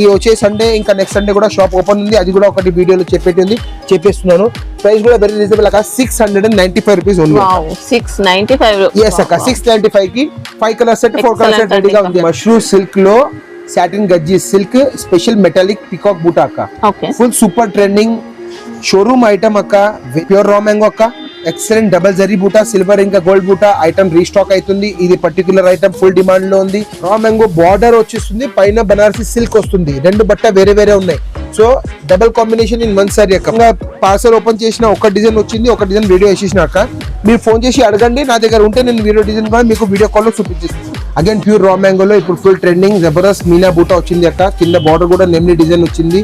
ఈ వచ్చే సండే ఇంకా నెక్స్ట్ సండే కూడా షాప్ ఓపెన్ ఉంది, అది కూడా ఒకటి వీడియోలో చెప్పేస్తున్నాను. ప్రైస్ కూడా వెరీ రీజనబుల్ అక్క, 695 రూపీస్ ఉంది. 695. yes అక్క, 695 కి 5 కలర్ సెట్ 4 కలర్ సెట్ రెడీగా ఉంది. మష్రూమ్ సిల్క్ లో సాటిన్ గజ్జి సిల్క్ స్పెషల్ మెటాలిక్ పికాక్ బూటా అక్క, full super trending showroom item అక్క, ప్యూర్ రా మ్యాంగో అక్క, ఎక్సలెంట్ డబల్ జరీ బూటా, సిల్వర్ ఇంకా గోల్డ్ బూటా ఐటమ్ రీస్టాక్ అవుతుంది. ఇది పర్టికులర్ ఐటమ్ ఫుల్ డిమాండ్ లో ఉంది. రా మ్యాంగో బార్డర్ వచ్చేస్తుంది, పైన బనారసి సిల్క్ వస్తుంది, రెండు బట్ట వేరే ఉన్నాయి. So double combination in one sorry అక్క. పార్సల్ ఓపెన్ చేసిన ఒక డిజైన్ వచ్చింది, ఒక డిజైన్ వీడియో వేసేసినాక మీరు ఫోన్ చేసి అడగండి, నా దగ్గర ఉంటే నేను వీడియో డిజైన్ కూడా మీకు వీడియో కాల్ లో చూపించేస్తాను. అగైన్ ప్యూర్ రా మ్యాంగోలో ఇప్పుడు ఫుల్ ట్రెండింగ్ జబర్దస్త్ మీనా బూటా వచ్చింది అక్క, కింద బార్డర్ కూడా నెమ్ని డిజైన్ వచ్చింది,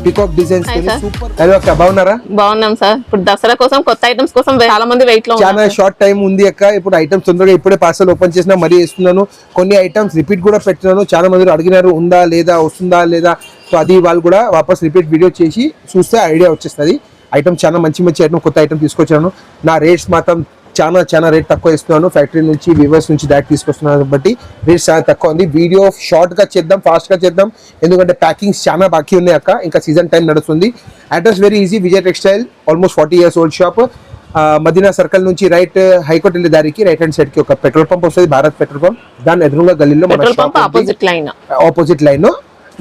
పికాక్ డిజైన్స్ సూపర్. హలో అక్క, బాగున్నారా? బాగున్నాం సార్. ఇప్పుడు దసరా కోసం కొత్త ఐటమ్స్ కోసం చాలా మంది వెయిట్ లో చాలా షార్ట్ టైం ఉంది అక్క. ఇప్పుడు ఐటమ్స్ తొందరగా ఇప్పుడే పార్సల్ ఓపెన్ చేసినా మరీ వేస్తున్నాను. కొన్ని ఐటమ్స్ రిపీట్ కూడా పెట్టినాను, చాలా మంది అడిగినారు ఉందా లేదా వస్తుందా లేదా. సో అది వాళ్ళు కూడా వాపస్ రిపీట్ వీడియో చేసి చూస్తే ఐడియా వచ్చేస్తుంది. ఐటమ్ చాలా మంచి ఐటమ్ కొత్త ఐటమ్ తీసుకొచ్చాను. నా రేట్స్ మాత్రం చాలా రేట్ తక్కువ ఇస్తున్నాను, ఫ్యాక్టరీ నుంచి వివర్స్ నుంచి డైరెక్ట్ తీసుకొస్తున్నాను కాబట్టి రేట్స్ చాలా తక్కువ ఉంది. వీడియో షార్ట్ గా చేద్దాం, ఫాస్ట్ గా చేద్దాం, ఎందుకంటే ప్యాకింగ్స్ చాలా బాకీ ఉన్నాయి అక్క, ఇంకా సీజన్ టైం నడుస్తుంది. Address very easy, Vijay textile, almost 40 years old shop. Madina circle నుంచి రైట్ హైకోర్ట్ వెళ్ళే దారికి రైట్ హ్యాండ్ సైడ్ కి ఒక పెట్రోల్ పంప్ వస్తుంది, భారత్ పెట్రోల్ పంప్. దాని ఎదురుగా గల్లీలో మన షాప్ ఆపోజిట్ లైన్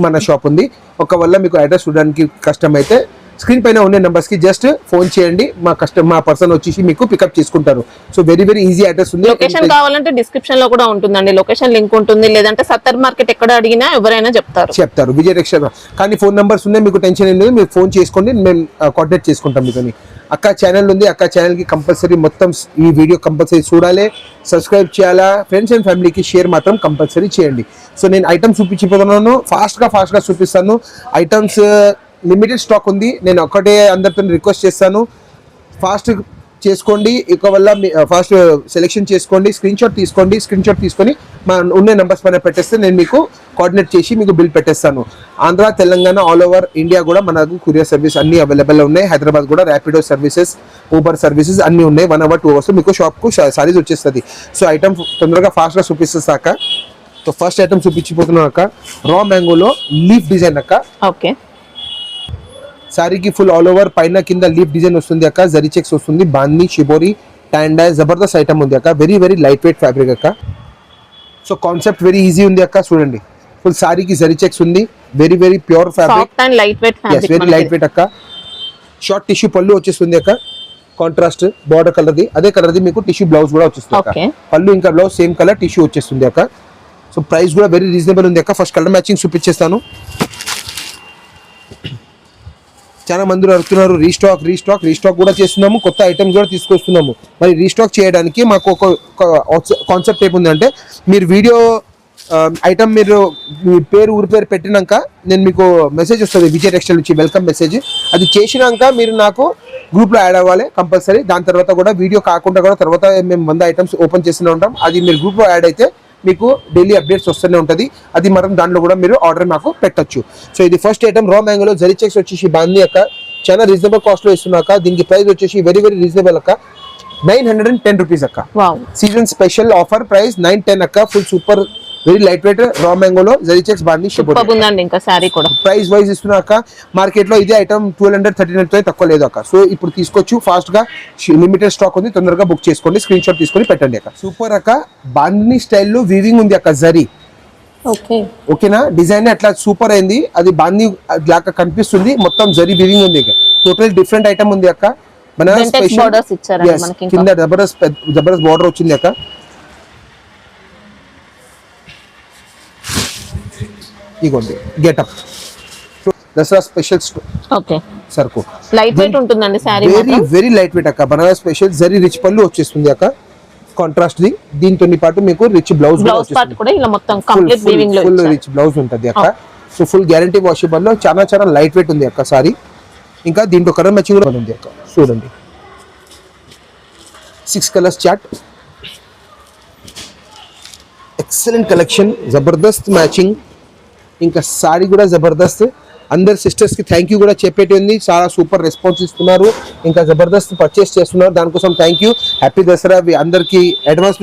మన షాప్ ఉంది. ఒకవేళ మీకు అడ్రస్ చూడడానికి కష్టం అయితే స్క్రీన్ పైన ఉన్న నెంబర్స్ కి జస్ట్ ఫోన్ చేయండి, మా పర్సన్ వచ్చేసి మీకు పికప్ చేసుకుంటారు. సో వెరీ ఈజీ అడ్రస్ ఉంది. లొకేషన్ కావాలంటే డిస్క్రిప్షన్ లో కూడా ఉంటుందండి, లొకేషన్ లింక్ ఉంటుంది. లేదంటే సత్తర్ మార్కెట్ ఎక్కడ అడిగినా ఎవరైనా చెప్తారు విజయ్ టెక్స్టైల్. కానీ ఫోన్ నెంబర్స్ ఉన్నాయి, మీకు టెన్షన్ ఏం లేదు, మీరు ఫోన్ చేసుకోండి, మేము కోఆర్డినేట్ చేసుకుంటాం మీతో. అక్క ఛానల్ ఉంది, అక్క ఛానల్ కి కంపల్సరీ మొత్తం ఈ వీడియో కంపల్సరీ చూడాలి, సబ్స్క్రైబ్ చేయాలా, ఫ్రెండ్స్ అండ్ ఫ్యామిలీకి షేర్ మాత్రం కంపల్సరీ చేయండి. సో నేను ఐటమ్స్ చూపించిపోతున్నాను, ఫాస్ట్ గా చూపిస్తాను. ఐటమ్స్ లిమిటెడ్ స్టాక్ ఉంది, నేను ఒక్కటే అందరితో రిక్వెస్ట్ చేస్తాను, ఫాస్ట్ చేసుకోండి. ఒకవేళ ఫాస్ట్ సెలెక్షన్ చేసుకోండి, స్క్రీన్ షాట్ తీసుకొని మా ఉన్న నెంబర్స్ పైన పెట్టేస్తే నేను మీకు కోఆర్డినేట్ చేసి మీకు బిల్ పెట్టేస్తాను. Andhra, Telangana, all over India కూడా మనకు కొరియర్ సర్వీస్ అన్ని అవైలబుల్ ఉన్నాయి. హైదరాబాద్ కూడా ర్యాపిడో సర్వీసెస్, ఊబర్ సర్వీసెస్ అన్ని ఉన్నాయి. 1 hour 2 hours మీకు షాప్కు సారీస్ వచ్చేస్తుంది. సో ఐటమ్ తొందరగా ఫాస్ట్గా చూపిస్తాక. సో ఫస్ట్ ఐటమ్ చూపించిపోతున్నాను అక్క, రా మ్యాంగోలో లీఫ్ డిజైన్ అక్క. ఓకే, సారీకి ఫుల్ ఆల్ ఓవర్ పైన కింద లీఫ్ డిజైన్ వస్తుంది అక్క, జరీ చెక్స్ వస్తుంది, బాందీ, షిబోరి, టైండా, జబర్దస్త్ ఐటమ్ ఉంది అక్క. వెరీ లైట్ వెయిట్ ఫ్యాబ్రిక్ అక్క. సో కాన్సెప్ట్ వెరీ ఈజీ ఉంది అక్క, చూడండి. ఫుల్ సారీకి జరీ చెక్స్ ఉంది, very pure fabric, very light weight అక్క. షార్ట్ టిష్యూ పళ్ళు వచ్చేస్తుంది అక్క, కాంట్రాస్ట్ బార్డర్ కలర్ది, అదే కలర్ది మీకు టిష్యూ బ్లౌజ్ కూడా వచ్చేస్తుంది అక్క. పళ్ళు ఇంకా బ్లౌజ్ సేమ్ కలర్ టిష్యూ వచ్చేస్తుంది అక్క. సో ప్రైస్ కూడా వెరీ రీజనబుల్ ఉంది అక్క. ఫస్ట్ కలర్ మ్యాచింగ్ చూపించేస్తాను. చాలా మంది అడుగుతున్నారు రీస్టాక్ కూడా చేస్తున్నాము, కొత్త ఐటమ్స్ కూడా తీసుకొస్తున్నాము. మరి రీస్టాక్ చేయడానికి మాకు ఒక కాన్సెప్ట్ ఏముందంటే, మీరు వీడియో ఐటమ్ మీరు మీ ఊరి పేరు పెట్టినాక నేను మీకు మెసేజ్ వస్తుంది విజయ్ టెక్స్టైల్ నుంచి, వెల్కమ్ మెసేజ్. అది చేసినాక మీరు నాకు గ్రూప్లో యాడ్ అవ్వాలి కంపల్సరీ. దాని తర్వాత కూడా వీడియో కాకుండా కూడా తర్వాత మేము 100 ఐటమ్స్ ఓపెన్ చేస్తూనే ఉంటాం. అది మీరు గ్రూప్లో యాడ్ అయితే మీకు డైలీ అప్డేట్స్ వస్తూనే ఉంటుంది. అది మనం దాంట్లో కూడా మీరు ఆర్డర్ మాకు పెట్టచ్చు. సో ఇది ఫస్ట్ ఐటమ్ రా మ్యాంగోలో జరీ చెక్స్ వచ్చేసి బాందీ అక్క, చాలా రీజనబుల్ కాస్ట్ లో ఇస్తున్నాక. దీనికి ప్రైస్ వచ్చేసి వెరీ రీజనబుల్ అక్క, 910 రూపీస్ అక్క. సీజన్ స్పెషల్ ఆఫర్ ప్రైస్ 910 అక్క. Full super very light weight raw మ్యాంగోలో జరీ చెక్స్ బాందీ ప్రైస్ వైజ్ ఇస్తున్నాక. మార్కెట్ లో ఇదే ఐటమ్ 1200-1300 తక్కువ లేదు అక్క. సో ఇప్పుడు తీసుకోవచ్చు, ఫాస్ట్ గా లిమిటెడ్ స్టాక్ ఉంది, తొందరగా బుక్ చేసుకోండి, స్క్రీన్ షాట్ తీసుకొని పెట్టండి అక్క. సూపర్ అక్క, బాందీ స్టైల్లో వీవింగ్ ఉంది అక్క, జరీ ఓకేనా. డిజైన్ అట్లా సూపర్ అయింది, అది బాందీ లాగా కనిపిస్తుంది, మొత్తం జరీ వీవింగ్ ఉంది. టోటల్ డిఫరెంట్ ఐటమ్ ఉంది అక్క. కింద జబర్దస్త్ బార్డర్ వచ్చింది అక్క. ఇగోండి గెటప్, దసరా స్పెషల్ సర్కు లైట్ వెయిట్ ఉంటుందండి సారీ, వెరీ లైట్ వెయిట్ అక్క. బనారస్ స్పెషల్ జరీ రిచ్ పళ్ళు వచ్చేస్తుంది అక్క, కాంట్రాస్ట్ ది. దీంతో పాటు మీకు రిచ్ బ్లౌజ్ కూడా ఇలా మొత్తం కంప్లీట్ వీవింగ్ లో ఫుల్ రిచ్ బ్లౌజ్ ఉంటుంది అక్క. సో ఫుల్ గ్యారంటీ వాషబుల్ లో చాలా లైట్ వెయిట్ ఉంది అక్క సారీ. ఇంకా దీంట్లో కలర్ మ్యాచింగ్ కూడా ఉంది అక్క, చూడండి. 6 colours chart, excellent collection, Jabardasth matching. ఇంకా సారీ కూడా జబర్దస్త్, అందరు సిస్టర్స్కి థ్యాంక్ యూ కూడా చెప్పేటి ఉంది. చాలా సూపర్ రెస్పాన్స్ ఇస్తున్నారు, ఇంకా జబర్దస్త్ పర్చేస్ చేస్తున్నారు. దానికోసం థ్యాంక్ యూ. హ్యాపీ దసరా అందరికి అడ్వాన్స్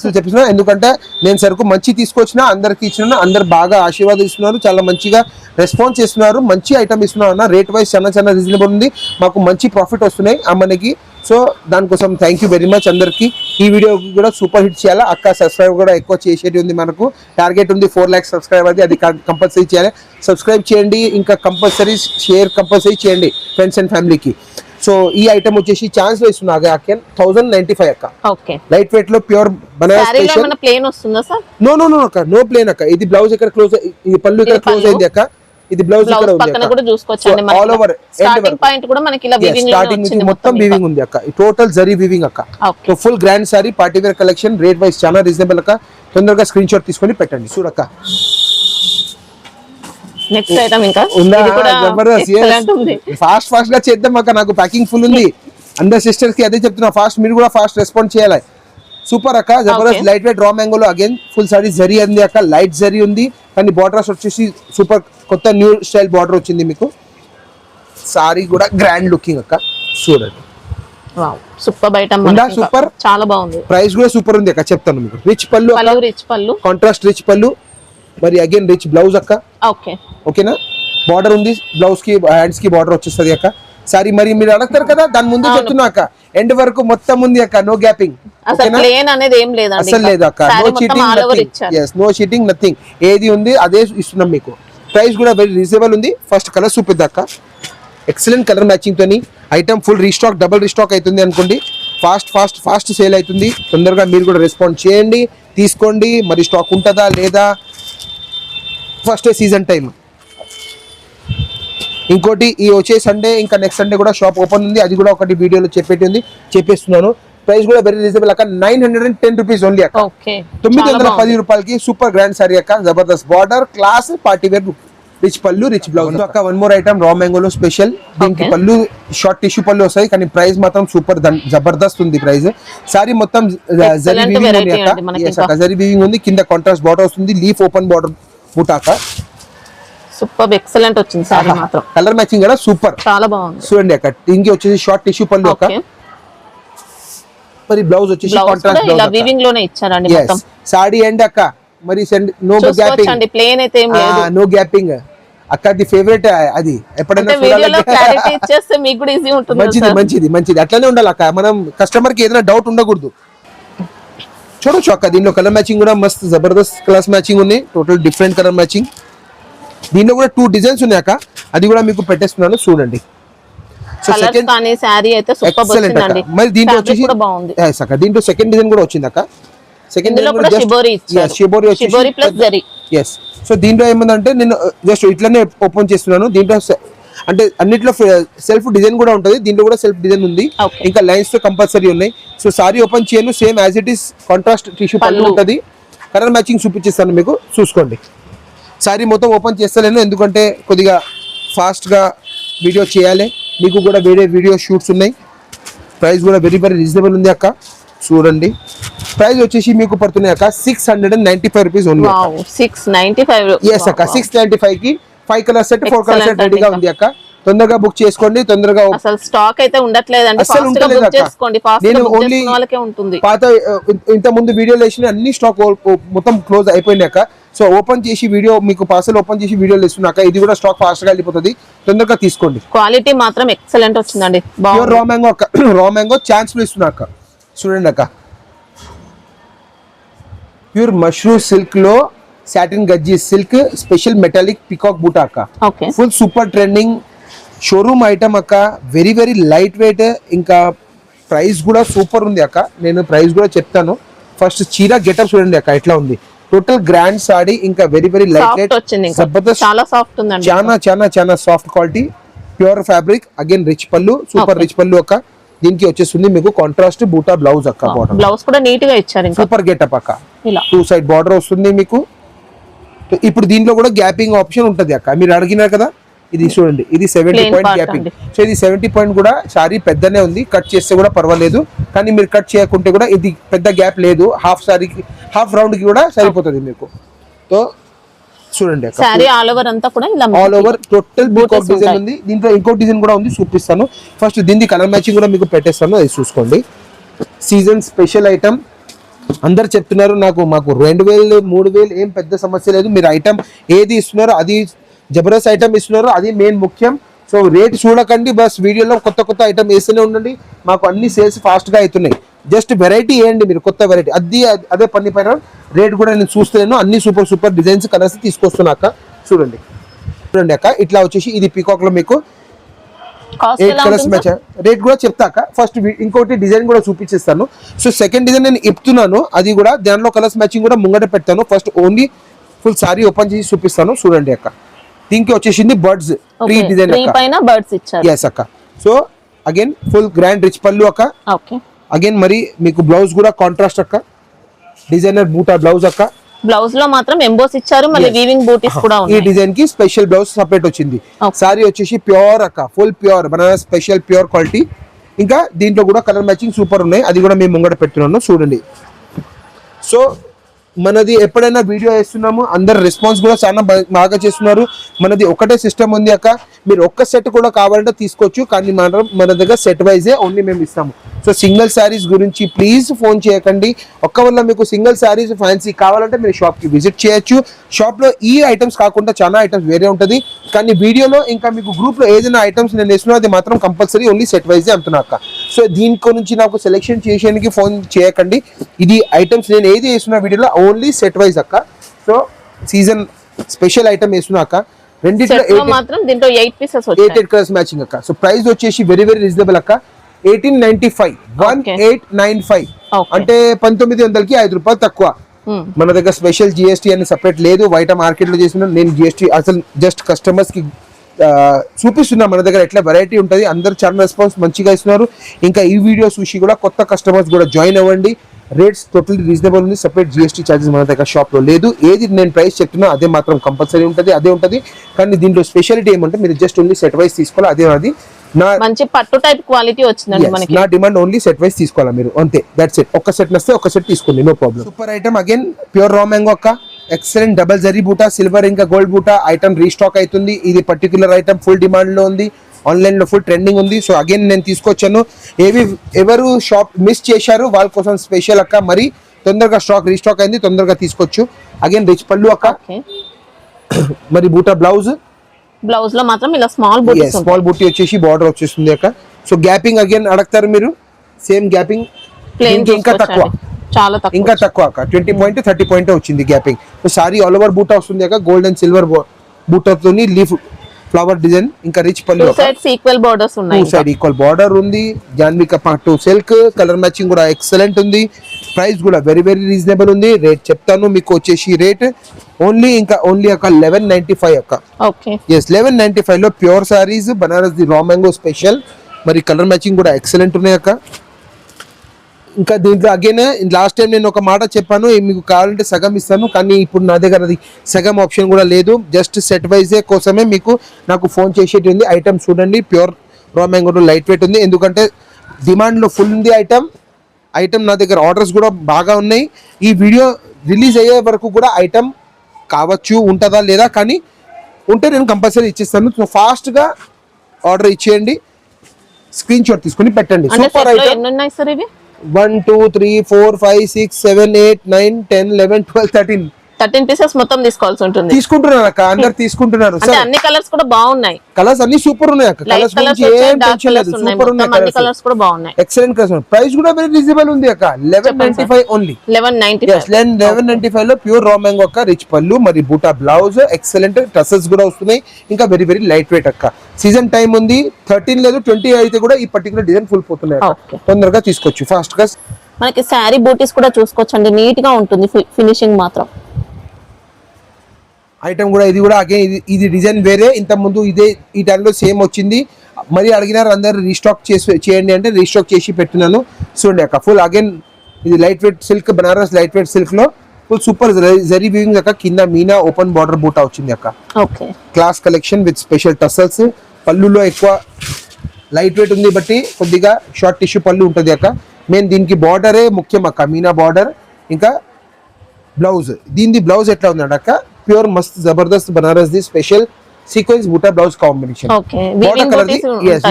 చెప్పేస్తున్నా. ఎందుకంటే నేను సరుకు మంచి తీసుకొచ్చిన, అందరికి ఇచ్చిన, అందరు బాగా ఆశీర్వాదం ఇస్తున్నారు, చాలా మంచిగా రెస్పాన్స్ ఇస్తున్నారు, మంచి ఐటమ్ ఇస్తున్నారు అన్న. రేట్ వైజ్ చాలా రీజనబుల్ ఉంది, మాకు మంచి ప్రాఫిట్ వస్తున్నాయి అమ్మనికి. సో దానికోసం థ్యాంక్ యూ వెరీ మచ్ అందరికి. ఈ వీడియో కూడా సూపర్ హిట్ చేయాలి అక్క. సబ్స్క్రైబ్ కూడా ఎక్కువ చేసేది ఉంది, మనకు టార్గెట్ ఉంది 4 lakhs సబ్స్క్రైబ్ అది కంపల్సరీ చేయాలి. సబ్స్క్రైబ్ చేయండి, ఇంకా కంపల్సరీ షేర్ కంపల్సరీ చేయండి ఫ్రెండ్స్ అండ్ ఫ్యామిలీకి. సో ఈ ఐటమ్ వచ్చేసి ఛాన్స్ లో ఇస్తున్నా 1095 అక్క. ఓకే, లైట్ వెయిట్ లో ప్యూర్ బనారస్ స్పెషల్. ప్లేన్ వస్తుందా సార్? నో అక్క, నో ప్లేన్ అక్క. ఇది బ్లౌజ్ ఇక్కడ క్లోజ్, ఈ పళ్ళు ఇక్కడ క్లోజ్ అయింది అక్క. ఇది బ్లౌజ్ ఇక్కడ ఉంది పక్కన కూడా చూసుకోవచ్చండి. ఆల్ ఓవర్ స్టార్టింగ్ పాయింట్ కూడా మనకి ఇలా వీవింగ్ స్టార్టింగ్ నుంచి మొత్తం వీవింగ్ ఉంది అక్క. టోటల్ జరీ వీవింగ్ అక్క. So full grand sari party wear collection. Rate wise చాలా రీజనబుల్ అక్క. తొందరగా స్క్రీన్ షాట్ తీసుకొని పెట్టండి. చూడక్క నెక్స్ట్ ఐటమ్ ఇంకా ఫాస్ట్ గా చేద్దాం అక్క. నాకు ప్యాకింగ్ ఫుల్ ఉంది. అందరు సిస్టర్స్ కి అదే చెప్తున్నా, ఫాస్ట్ మీరు కూడా ఫాస్ట్ రెస్పాండ్ చేయాలి. సూపర్ అక్క, Jabardasth light weight raw మ్యాంగోలో again full sorry zari ఉంది అక్క. లైట్ జరీ ఉంది, కానీ బార్డర్స్ వచ్చేసి సూపర్ కొత్త న్యూ స్టైల్ బార్డర్ వచ్చింది మీకు. సారీ కూడా గ్రాండ్ లుకింగ్ అక్క. చూడండి, సూపర్ ఐటమ్, సూపర్, చాలా బాగుంది. ప్రైస్ కూడా సూపర్ ఉంది అక్క. చెప్తాను మీకు. రిచ్ పళ్ళు, కాంట్రాస్ట్ రిచ్ పళ్ళు, మరి అగైన్ రిచ్ బ్లౌజ్ అక్క. ఓకేనా, బార్డర్ ఉంది బ్లౌజ్ కి, హ్యాండ్స్ కి బార్డర్ వచ్చేస్తుంది అక్క. సారీ మరి మీరు అడగతారు కదా, దాని ముందు చెప్తున్నా అక్క. ఎండ్ వరకు మొత్తం ఉంది అక్క, నో గ్యాపింగ్. అసలు లేదు అక్క, నో చీటింగ్ నథింగ్. ఏది ఉంది అదే ఇస్తున్నాం మీకు. ప్రైస్ కూడా వెరీ రీజనబుల్ ఉంది. ఫస్ట్ కలర్ చూపిద్దా అక్క. ఎక్సలెంట్ కలర్ మ్యాచింగ్ తోని item full restock, double restock అవుతుంది అనుకోండి. ఫాస్ట్ సేల్ అవుతుంది. తొందరగా మీరు కూడా రెస్పాండ్ చేయండి, తీసుకోండి. మరి స్టాక్ ఉంటుందా లేదా, ఫస్ట్ సీజన్ టైం. ఇంకోటి ఈ వచ్చే సండే ఇంకా నెక్స్ట్ సండే కూడా షాప్ ఓపెన్ ఉంది, అది కూడా ఒకటి వీడియోలో చెప్పేస్తున్నాను. ప్రైస్ కూడా వెరీ రీజనబుల్ అక్క. 910 రూపీస్ ఓన్లీ అక్క. 910 రూపాయలకి సూపర్ గ్రాండ్ సారీ అక్క. జబర్దస్త్ border, class, party wear, rich పళ్ళు, రిచ్ బ్లౌజ్ అక్క. వన్ మోర్ ఐటమ్ రా మ్యాంగోలో స్పెషల్. దీనికి పళ్ళు షార్ట్ టిష్యూ పళ్ళు వస్తాయి, కానీ ప్రైస్ మాత్రం సూపర్ జబర్దస్త్ ఉంది ప్రైస్. సారీ మొత్తం జరీ వీవింగ్ ఉంది అక్క. జరీ వీవింగ్ ఉంది, కింద కాంట్రాస్ట్ బార్డర్ వస్తుంది, లీఫ్ ఓపెన్ బార్డర్ బూటాక. సూపర్ ఎక్సలెంట్ వచ్చింది సారీ మాత్రం. కలర్ మ్యాచింగ్ కూడా సూపర్, చాలా బాగుంది. చూడండి అక్క. దీనికి వచ్చేసి షార్ట్ టిష్యూ పళ్ళు అక్క. మరి బ్లౌజ్ వచ్చేసి కాంట్రాస్ట్ ఇలా వీవింగ్ లోనే ఇచ్చారండి మొత్తం. సారీ ఎండ్ అక్క. మరి నో గ్యాపింగ్, ప్లేన్ అయితే ఏం లేదు, నో గ్యాపింగ్ అక్క. అది ఫేవరెట్, అది ఎప్పుడైనా మంచిది అట్లనే ఉండాలి అక్క. మనం కస్టమర్ కి ఏదైనా డౌట్ ఉండకూడదు. చూడొచ్చు అక్క, దీనిలో కలర్ మ్యాచింగ్ కూడా మస్త్ జబర్దస్త్ కలర్స్ మ్యాచింగ్ ఉంది. Total different colour matching. దీనిలో కూడా 2 డిజైన్స్ ఉన్నాయి అక్క, అది కూడా మీకు పెట్టేస్తున్నాను చూడండి. మరి దీంట్లో వచ్చేసి దీంట్లో సెకండ్ డిజైన్ కూడా వచ్చింది అక్క. సెకండ్ సో దీంట్లో ఏమందంటే నేను జస్ట్ ఇట్లానే ఓపెన్ చేస్తున్నాను. దీంట్లో అంటే అన్నిట్లో సెల్ఫ్ డిజైన్ కూడా ఉంటుంది, దీంట్లో కూడా సెల్ఫ్ డిజైన్ ఉంది, ఇంకా లైన్స్ తో కంపల్సరీ ఉన్నాయి. సో సారీ ఓపెన్ చేయను, same as it is contrast tissue పళ్ళు ఉంటుంది. కలర్ మ్యాచింగ్ చూపించేస్తాను మీకు, చూసుకోండి. సారీ మొత్తం ఓపెన్ చేస్తలేను, ఎందుకంటే కొద్దిగా ఫాస్ట్గా వీడియో చేయాలి. మీకు కూడా వేరే వీడియో షూట్స్ ఉన్నాయి. ప్రైస్ కూడా వెరీ రీజనబుల్ ఉంది అక్క. చూడండి, ప్రైస్ వచ్చేసి మీకు పడుతున్నాయి అక్క 695 రూపీస్ ఓన్లీ. 695. ఎస్ అక్క, 695 కి 5 కలర్ సెట్, 4 కలర్ సెట్ రెడీగా ఉంది అక్క. తొందరగా బుక్ చేసుకోండి. తొందరగా అసలు స్టాక్ అయితే ఉండట్లేదండి, అసలు ఉండలేదు అక్క. నేను ఓన్లీ పాత ఇంత ముందు వీడియోలు వేసిన అన్ని స్టాక్ మొత్తం క్లోజ్ అయిపోయింది అక్క. సో ఓపెన్ చేసి వీడియో మీకు పార్సల్ ఓపెన్ చేసి వీడియోలు ఇస్తున్నాక ఇది కూడా స్టాక్ ఫాస్ట్ గా వెళ్ళిపోతుంది, తొందరగా తీసుకోండి. క్వాలిటీ మాత్రం ఎక్సలెంట్ వచ్చిందండి. ప్యూర్ రా మ్యాంగో అక్క. రా మ్యాంగో ఛాన్స్ లో ఇస్తున్నా అక్క. చూడండి అక్క, ప్యూర్ మష్రూమ్ సిల్క్ లో సాటిన్ గజ్జి సిల్క్ స్పెషల్ మెటాలిక్ పికాక్ బూటా అక్క. Full super trending showroom item అక్క. వెరీ లైట్ వెయిట్, ఇంకా ప్రైస్ కూడా సూపర్ ఉంది అక్క. నేను ప్రైస్ కూడా చెప్తాను. ఫస్ట్ చీర గెటప్ చూడండి అక్క ఎట్లా ఉంది. టోటల్ గ్రాండ్ సాడీ, ఇంకా వెరీ లైట్ వెయిట్, జబర్దస్త్, చాలా సాఫ్ట్ ఉందండి. చాలా soft quality, pure fabric. Again rich పళ్ళు, సూపర్ రిచ్ పళ్ళు అక్క. దీనికి వచ్చేస్తుంది మీకు కాంట్రాస్ట్ బూటా బ్లౌజ్ అక్క. బ్లౌజ్ కూడా నీట్ గా ఇచ్చారు, సూపర్ గెటప్ అక్క. 2 సైడ్ బార్డర్ వస్తుంది మీకు. ఇప్పుడు దీంట్లో కూడా గ్యాపింగ్ ఆప్షన్ ఉంటది అక్క. మీరు అడిగినారు కదా, ఇది చూడండి, ఇది 70 పాయింట్ గ్యాపింగ్. సో ఇది 70 పాయింట్ కూడా సారీ పెద్దనే ఉంది, కట్ చేస్తే కూడా పర్వాలేదు. కానీ మీరు కట్ చేయకుంటే కూడా ఇది పెద్ద గ్యాప్ లేదు. హాఫ్ సారీకి హాఫ్ రౌండ్ కి కూడా సరిపోతుంది మీకు. సో చూడండి అక్క, సారీ ఆల్ ఓవర్ అంతా కూడా ఇలా all over total peacock design ఉంది. దీంట్లో ఇంకో డిజైన్ కూడా ఉంది, చూపిస్తాను. ఫస్ట్ దీనికి కలర్ మ్యాచింగ్ కూడా మీకు పెట్టేస్తాను, అది చూసుకోండి. Season special item. అందరు చెప్తున్నారు మాకు 2000 3000 ఏం పెద్ద సమస్య లేదు. మీరు ఐటమ్ ఏది ఇస్తున్నారో అది జబర్దస్త్ ఐటమ్ ఇస్తున్నారో అది మెయిన్ ముఖ్యం. సో రేట్ చూడకండి, బస్ వీడియోలో కొత్త ఐటమ్ వేస్తూనే ఉండండి. మాకు అన్ని సేల్స్ ఫాస్ట్గా అవుతున్నాయి. జస్ట్ వెరైటీ వేయండి మీరు, కొత్త వెరైటీ అదే పని పైన రేట్ కూడా నేను చూస్తున్నాను. అన్ని సూపర్ డిజైన్స్ కలర్స్ తీసుకొస్తున్నాక చూడండి అక్క. ఇట్లా వచ్చేసి ఇది పీకాక్ లో మీకు 8 కలర్స్ మ్యాచ్. రేట్ కూడా చెప్తాక ఫస్ట్ ఇంకోటి డిజైన్ కూడా చూపించేస్తాను. సో సెకండ్ డిజైన్ నేను ఇస్తున్నాను, అది కూడా దానిలో కలర్స్ మ్యాచింగ్ కూడా ముంగట పెడతాను. First only full sorry open చేసి చూపిస్తాను. చూడండి అక్క, దీనికి వచ్చేసింది బర్డ్స్ ట్రీ డిజైన్ ఎస్ అక్క. So again full grand rich పళ్ళు అక్క. అగైన్ మరి మీకు బ్లౌజ్ కూడా కాంట్రాస్ట్ అక్క, డిజైనర్ బూటా బ్లౌజ్ అక్క. బ్లౌజ్ లో మాత్రం ఎంబోస్ ఇచ్చారు, మళ్ళీ వీవింగ్ బూటీస్ కూడా ఉన్నాయి. ఈ డిజైన్ కి స్పెషల్ బ్లౌజ్ సెపరేట్ వచ్చింది. సారీ వచ్చేసి ప్యూర్ అక్క, full pure Banaras special pure quality. ఇంకా దీంట్లో కూడా కలర్ మ్యాచింగ్ సూపర్ ఉన్నాయి, అది కూడా మేము ముంగట పెట్టున్నాను చూడండి. సో మనది ఎప్పుడైనా వీడియో వేస్తున్నాము, అందరు రెస్పాన్స్ కూడా చాలా బాగా చేస్తున్నారు. మనది ఒకటే సిస్టమ్ ఉంది అక్క, మీరు ఒక్క సెట్ కూడా కావాలంటే తీసుకోవచ్చు, కానీ మన దగ్గర సెట్ వైజే ఓన్లీ మేము ఇస్తాము. సో సింగిల్ శారీస్ గురించి ప్లీజ్ ఫోన్ చేయకండి. ఒక్కవల్ల మీకు సింగిల్ శారీస్ ఫ్యాన్సీ కావాలంటే మీరు షాప్కి విజిట్ చేయొచ్చు. షాప్లో ఈ ఐటమ్స్ కాకుండా చాలా ఐటమ్స్ వేరే ఉంటుంది, కానీ వీడియోలో ఇంకా మీకు గ్రూప్లో ఏదైనా ఐటమ్స్ నేను వేస్తున్నా అది మాత్రం కంపల్సరీ ఓన్లీ సెట్ వైజే అంటున్నా అక్క. సో దీని గురించి నాకు సెలెక్షన్ చేసేందుకు ఫోన్ చేయకండి. ఇది ఐటమ్స్ నేను ఏది వేస్తున్నా వీడియోలో ఓన్లీ సెట్ వైజ్ అక్క. సో సీజన్ స్పెషల్ ఐటమ్ వేస్తున్నా అక్క. రెండింటిలో మాత్రం దీంట్లో 8 పీసెస్ 8 కలర్స్ మ్యాచింగ్ అక్క. సో ప్రైస్ వచ్చేసి వెరీ రీజనబుల్ అక్క, 1895 1895 అంటే 1900కి 5 రూపాయలు తక్కువ. మన దగ్గర స్పెషల్ జిఎస్టీ అని సపరేట్ లేదు. బయట మార్కెట్ లో చేసిన నేను జిఎస్టీ అసలు జస్ట్ కస్టమర్స్ కి చూపిస్తున్నా మన దగ్గర ఎట్లా వెరైటీ ఉంటుంది. అందరు చాలా రెస్పాన్స్ మంచిగా ఇస్తున్నారు. ఇంకా ఈ వీడియో చూసి కూడా కొత్త కస్టమర్స్ కూడా జాయిన్ అవ్వండి. రేట్స్ టోటల్లీ రీజనబుల్ ఉంది, సెపరేట్ జిఎస్టీ ఛార్జెస్ మన దగ్గర షాప్లో లేదు. ఏది నేను ప్రైస్ చెప్తున్నా అదే మాత్రం కంపల్సరీ ఉంటుంది, అదే ఉంటుంది. కానీ దీంట్లో స్పెషాలిటీ ఏమంటే మీరు జస్ట్ ఓన్లీ సెట్ వైజ్ తీసుకోవాలి. అదే అది నా మంచి పట్టు టైప్ క్వాలిటీ వచ్చిందండి మనకి. నా డిమాండ్ ఓన్లీ సెట్ వైజ్ తీసుకోవాలా మీరు, అంతే, దట్స్ ఇట్. ఒక్క సెట్ నస్తే ఒక సెట్ తీసుకోండి, no problem. Super item again pure raw mango అక్క. ఎక్సలెంట్ డబల్ జరీ బూటా, సిల్వర్ ఇంకా గోల్డ్ బూటా ఐటమ్ రీస్టాక్ అవుతుంది. ఇది పర్టికులర్ ఐటమ్ ఫుల్ డిమాండ్ లో ఉంది, ఆన్లైన్ లో ఫుల్ ట్రెండింగ్ ఉంది. సో అగైన్ నేను తీసుకొచ్చాను. ఎవరు షాప్ మిస్ చేశారు వాళ్ళ కోసం స్పెషల్ అక్క. మరి తొందరగా స్టాక్ రీస్టాక్ అయింది, తొందరగా తీసుకోవచ్చు. అగైన్ రిచ్ పళ్ళు అక్క. మరి బూటా బ్లౌజ్ లో మాత్రం ఇలా స్మాల్ బూటీ వచ్చేసి బార్డర్ వచ్చేస్తుంది అక్క. సో గ్యాపింగ్ అగైన్ అడగతారు మీరు, సేమ్ గ్యాపింగ్ ఇంకా తక్కువ, చాలా తక్కువ, ఇంకా తక్కువ అక్క. 20 పాయింట్ 30 పాయింట్ వచ్చింది gapping. So sari all over బూటా వస్తుంది అక్క, గోల్డ్ అండ్ సిల్వర్ బూటాతో లీఫ్ ఫ్లవర్ డిజైన్. ఇంకా రిచ్ పళ్ళు, ఈక్వల్ బోర్డర్స్ ఉన్నాయి, సైడ్ ఈక్వల్ బార్డర్ ఉంది. జాన్విక పట్టు సిల్క్ కలర్ మ్యాచింగ్ కూడా ఎక్సలెంట్ ఉంది. ప్రైస్ కూడా వెరీ రీజనబుల్ ఉంది. రేట్ చెప్తాను మీకు వచ్చేసి రేట్ ఓన్లీ అక్క 1195 అక్క. ఎస్ 1195 లో pure saris Banaras the raw mango special. మరి కలర్ మ్యాచింగ్ కూడా ఎక్సలెంట్ ఉన్నాయి అక్క. ఇంకా దీంట్లో అగైన్ లాస్ట్ టైం నేను ఒక మాట చెప్పాను, మీకు కావాలంటే సగం ఇస్తాను, కానీ ఇప్పుడు నా దగ్గర అది సగం ఆప్షన్ కూడా లేదు. జస్ట్ సెట్ వైజే కోసమే నాకు ఫోన్ చేసేటి ఉంది. ఐటమ్ చూడండి, pure raw mango light weight ఉంది, ఎందుకంటే డిమాండ్లో ఫుల్ ఉంది ఐటమ్ నా దగ్గర ఆర్డర్స్ కూడా బాగా ఉన్నాయి. ఈ వీడియో రిలీజ్ అయ్యే వరకు కూడా ఐటమ్ కావచ్చు, ఉంటుందా లేదా, కానీ ఉంటే నేను కంపల్సరీ ఇచ్చేస్తాను. సో ఫాస్ట్గా ఆర్డర్ ఇచ్చేయండి, స్క్రీన్ షాట్ తీసుకుని పెట్టండి. Super item. 1 2 3 4 5 6 7 8 9 10 11 12 13 పీసెస్ మొత్తం తీసుకోవాల్సి ఉంటుంది. తీసుకుంటున్నారు అక్క, అందరు తీసుకుంటున్నారు. అన్ని కలర్స్ కూడా బాగున్నాయి, కలర్స్ అన్ని సూపర్ ఉన్నాయి అక్క. కలర్స్ గురించి ఏం టెన్షన్ లేదు, సూపర్ ఉన్నాయి కలర్స్ కూడా బాగున్నాయి, ఎక్సలెంట్ కలర్స్. ప్రైస్ కూడా వెరీ రీజనబుల్ ఉంది అక్క, 1195 ఓన్లీ. 1195 లో ప్యూర్ రా మ్యాంగో అక్క. రిచ్ పళ్ళు, మరి బూటా బ్లౌజ్, ఎక్సలెంట్ టసల్స్ కూడా వస్తున్నాయి. ఇంకా వెరీ లైట్ వెయిట్ అక్క. సీజన్ టైం ఉంది, 13 లేదు 20 అయితే కూడా ఈ పర్టికులర్ డిజైన్ ఫుల్ పోతున్నాయి. తొందరగా తీసుకోవచ్చు ఫాస్ట్ గా. మనకి శారీ బూటీస్ కూడా చూసుకోవచ్చండి, నీట్ గా ఉంటుంది ఫినిషింగ్ మాత్రం. ఐటమ్ కూడా ఇది కూడా అగైన్ ఇది డిజైన్ వేరే, ఇంత ముందు ఇదే ఈ టైంలో సేమ్ వచ్చింది. మరి అడిగినారు అందరు రీస్టాక్ చేయండి అంటే రీస్టాక్ చేసి పెట్టినాను. చూడండి అక్క, ఫుల్ అగైన్ ఇది light weight silk, Banaras light weight silk లో ఫుల్ సూపర్ జరీ వీవింగ్ అక్క. కింద మీనా ఓపెన్ బార్డర్ బూటా వచ్చింది అక్క. Class collection with special tassels. పళ్ళులో ఎక్కువ లైట్ వెయిట్ ఉంది బట్టి కొద్దిగా షార్ట్ టిష్యూ పళ్ళు ఉంటుంది అక్క. మెయిన్ దీనికి బార్డరే ముఖ్యం అక్క, మీనా బార్డర్. ఇంకా బ్లౌజ్, దీని బ్లౌజ్ ఎట్లా ఉందండి అక్క, ప్యూర్ మస్త్ జబర్దస్త్ బనారస్ ది స్పెషల్ సీక్వెన్స్ బూటా blouse combination. Okay, water colour the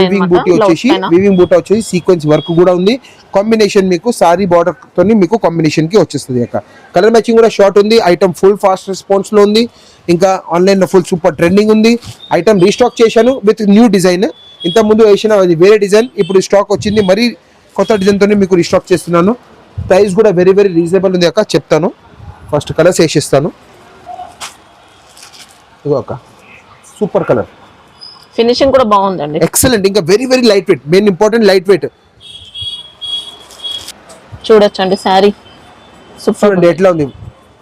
weaving బూటీ వచ్చేసి వీవింగ్ బూటా వచ్చేసి సీక్వెన్స్ వర్క్ కూడా ఉంది. కాంబినేషన్ మీకు సారీ బార్డర్ తోని మీకు కాంబినేషన్ కి వచ్చేస్తుంది. అక్క కలర్ మ్యాచింగ్ కూడా షార్ట్ ఉంది. ఐటమ్ ఫుల్ ఫాస్ట్ రెస్పాన్స్ లో ఉంది. ఇంకా ఆన్లైన్ లో ఫుల్ సూపర్ ట్రెండింగ్ ఉంది. ఐటమ్ రీస్టాక్ చేశాను విత్ న్యూ డిజైన్. ఇంత ముందు వేసిన అది వేరే డిజైన్, ఇప్పుడు స్టాక్ వచ్చింది. మరి కొత్త డిజైన్ తోనే మీకు రీస్టాక్ చేస్తున్నాను. ప్రైస్ కూడా వెరీ వెరీ రీజనబుల్ ఉంది అక్క. చెప్తాను, ఫస్ట్ కలర్స్ వేసిస్తాను. ఇగో అక్క సూపర్ కలర్, ఫినిషింగ్ కూడా బాగుందండి, ఎక్సలెంట్. ఇంకా very very light wait, main important light weight. చూడొచ్చండి శారీ సూపర్ చూడండి ఎట్లా ఉంది.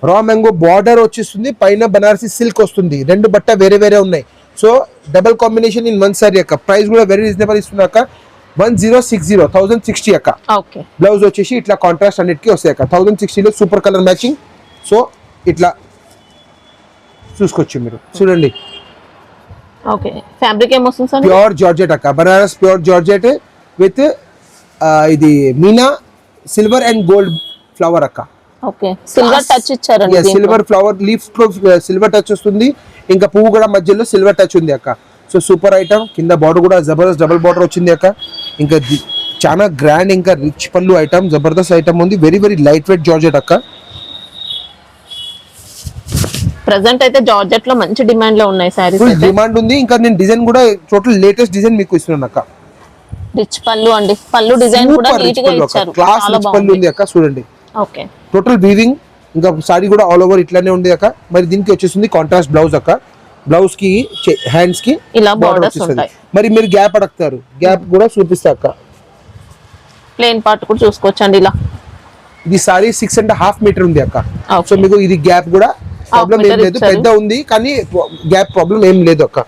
రా మ్యాంగో బార్డర్ వచ్చేస్తుంది, పైన బనారసి సిల్క్ వస్తుంది. రెండు బట్ట వేరే వేరే ఉన్నాయి. So double combination in one sorry అక్క. ప్రైస్ కూడా వెరీ రీజనబుల్ ఇస్తుంది అక్క. 1060 అక్క. ఓకే, బ్లౌజ్ వచ్చేసి ఇట్లా కాంట్రాస్ట్ అన్నిటికీ వస్తాయి అక్క. 1060 లో సూపర్ కలర్ మ్యాచింగ్. సో ఇట్లా చూసుకోవచ్చు మీరు. చూడండి ఓకే, ఫ్యాబ్రిక్ ఏమొస్తుంది సార్? ప్యూర్ జార్జెట్ అక్క, బనారస్ ప్యూర్ జార్జెట్ విత్ ఇది Meena silver and gold flower అక్క. ఓకే, సిల్వర్ టచ్ ఇచ్చారండి. Silver flower leaf silver touch వస్తుంది. ఇంకా పువ్వు కూడా మధ్యలో సిల్వర్ టచ్ ఉంది అక్క. So super item. కింద బార్డర్ కూడా జబర్దస్త్ డబుల్ బార్డర్ వచ్చింది అక్క. ఇంకా చాలా గ్రాండ్ ఇంకా రిచ్ పళ్ళు ఐటమ్, జబర్దస్త్ ఐటమ్ ఉంది. Very very light weight georgette అక్క. ప్రెసెంట్ అయితే జార్జెట్ లో మంచి డిమాండ్ లో ఉన్నాయి సారీస్. ఫుల్ డిమాండ్ ఉంది. ఇంకా నేను డిజైన్ కూడా టోటల్ లేటెస్ట్ డిజైన్ మీకు ఇస్తున్నాను అక్క. రిచ్ పళ్ళు అండి, పళ్ళు డిజైన్ కూడా నీట్ గా ఇచ్చారు, క్లాస్ చాలా రిచ్ పళ్ళు ఉంది అక్క. చూడండి ఓకే, టోటల్ వీవింగ్. ఇంకా సారీ కూడా ఆల్ ఓవర్ ఇట్లానే ఉంది అక్క. మరి దీనికి వచ్చేసింది కాంట్రాస్ట్ బ్లౌజ్ అక్క. బ్లౌజ్ కి హ్యాండ్స్ కి ఇలా బార్డర్ బోర్డర్స్ వచ్చేస్తుంది. ఉంటాయి. మరి మీరు గ్యాప్ అడుగుతారు, గ్యాప్ కూడా చూపిస్తా అక్క. ప్లేన్ పార్ట్ కూడా చూసుకోవచ్చండి. ఇలా ఇది సారీ 6.5 మీటర్ ఉంది అక్క. Okay. సో మీకు ఇది గ్యాప్ కూడా ప్రాబ్లం ఏం meter లేదు, ఇచ్చారు. పెద్ద ఉంది కానీ గ్యాప్ ప్రాబ్లం ఏం లేదు అక్క.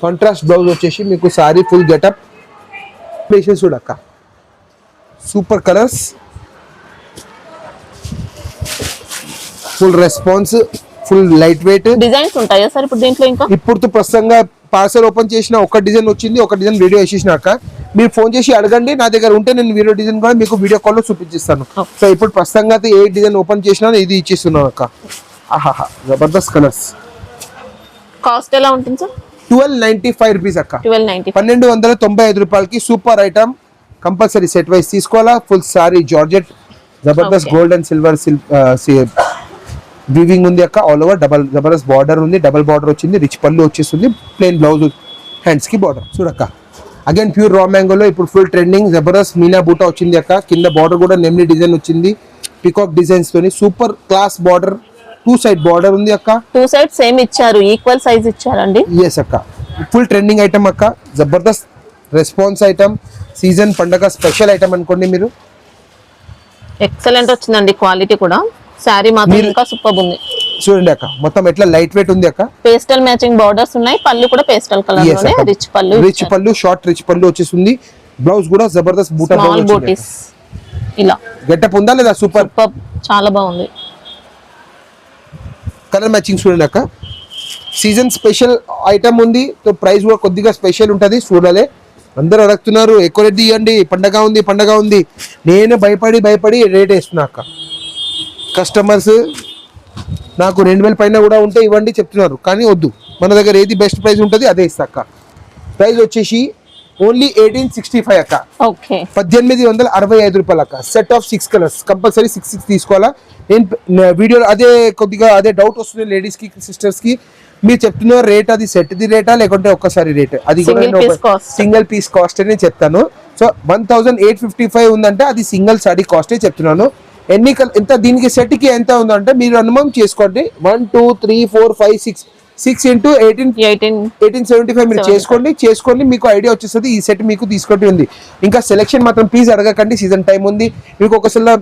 కాంట్రాస్ట్ బ్లౌజ్ వచ్చేసి మీకు సారీ ఫుల్ గెటప్ ప్లేసెస్ కూడా అక్క. Super colours, full response, full light weight designs ఉంటాయా సార్ ఇప్పుడు దీంట్లో? ఇంకా ఇప్పుడు ప్రస్తుతంగా పార్సల్ ఓపెన్ చేసిన ఒక డిజైన్ వచ్చింది, ఒక డిజైన్ వీడియో వేసేసినాక మీరు ఫోన్ చేసి అడగండి. నా దగ్గర ఉంటే నేను వీడియో డిజైన్ కూడా మీకు వీడియో కాల్లో చూపించిస్తాను. సో ఇప్పుడు ప్రస్తుతంగా అయితే ఏ డిజైన్ ఓపెన్ చేసినా ఇది ఇచ్చేస్తున్నాను అక్క. ఆహాహా జబర్దస్త్ కలర్స్. కాస్ట్ ఎలా ఉంటుంది సార్? 1295 రూపీస్ అక్క. 1290. 1295 రూపాయలకి super item. Compulsory set wise తీసుకోవాలా. ఫుల్ సారీ జార్జెట్ జబర్దస్త్ గోల్డ్ అండ్ సిల్వర్ వీవింగ్ ఉంది అక్క. ఆల్ ఓవర్ డబల్ జబర్దస్త్ బార్డర్ ఉంది, డబల్ బార్డర్ వచ్చింది. రిచ్ పళ్ళు వచ్చేస్తుంది, ప్లెయిన్ బ్లౌజ్, హ్యాండ్స్ కి బార్డర్. చూడక్క అగైన్ ప్యూర్ రా మ్యాంగోలో ఇప్పుడు ఫుల్ ట్రెండింగ్ జబర్దస్త్ మీనా బూటా వచ్చింది అక్క. కింద బార్డర్ కూడా నెమ్లీ డిజైన్ వచ్చింది, పికాక్ డిజైన్స్ తోని super class border. 2 side border ఉంది అక్క. 2 సైడ్ సేమ్ ఇచ్చారు, ఈక్వల్ సైజ్ ఇచ్చారండి. ఎస్ అక్క, ఫుల్ ట్రెండింగ్ ఐటమ్ అక్క. జబర్దస్త్ రెస్పాన్స్ ఐటమ్, సీజన్ పండగ స్పెషల్ ఐటమ్ అనుకోండి మీరు. ఎక్సలెంట్ వచ్చిందండి క్వాలిటీ కూడా. శారీ మాత్రం ఇంకా సూపర్ ఉంది. చూడండి అక్క మొత్తం ఎట్లా లైట్ వెయిట్ ఉంది అక్క. పేస్టల్ మ్యాచింగ్ బార్డర్స్ ఉన్నాయి, పళ్ళు కూడా పేస్టల్ కలర్ లోనే రిచ్ పళ్ళు. రిచ్ పళ్ళు, షార్ట్ రిచ్ పళ్ళు వచ్చేస్తుంది. బ్లౌజ్ కూడా జబర్దస్త్ బూటా స్మాల్ బూటీస్. ఇలా గెటప్ ఉందా లేదా? సూపర్, చాలా బాగుంది. కలర్ మ్యాచింగ్ చూడండి అక్క. సీజన్ స్పెషల్ ఐటమ్ ఉంది. సో ప్రైస్ కూడా కొద్దిగా స్పెషల్ ఉంటుంది. చూడాలి, అందరూ అడుగుతున్నారు ఎక్కువ రేట్ ఇవ్వండి, పండగ ఉంది పండగ ఉంది. నేను భయపడి రేట్ వేస్తున్నా అక్క. కస్టమర్స్ నాకు 2000 పైన కూడా ఉంటే ఇవ్వండి చెప్తున్నారు, కానీ వద్దు. మన దగ్గర ఏది బెస్ట్ ప్రైస్ ఉంటుంది అదే ఇస్తా అక్క. ప్రైస్ వచ్చేసి ఓన్లీ 1865 అక్క. ఓకే, 1865 రూపాయలు అక్క. సెట్ ఆఫ్ 6 కలర్స్, కంపల్సరీ 6 తీసుకోవాలా. నేను వీడియోలో అదే డౌట్ వస్తుంది లేడీస్ కి, సిస్టర్స్ కి. మీరు చెప్తున్నారు రేట్ అది సెట్ ది రేటా లేకుంటే ఒక్కసారి రేట్? అది సింగిల్ పీస్ కాస్ట్ అని చెప్తాను. సో 1855 ఉందంటే అది సింగిల్ సారీ కాస్టే చెప్తున్నాను. ఎంత దీనికి సెట్ కి ఎంత ఉందంటే మీరు అనుమానం చేసుకోండి. 1 2 3 4 5 6 into 1875 మీరు చేసుకోండి మీకు ఐడియా వచ్చేస్తుంది. ఈ సెట్ మీకు తీసుకోండి ఉంది. ఇంకా సెలెక్షన్ మాత్రం ప్లీజ్ అడగకండి, సీజన్ టైం ఉంది. మీకు ఒకసారి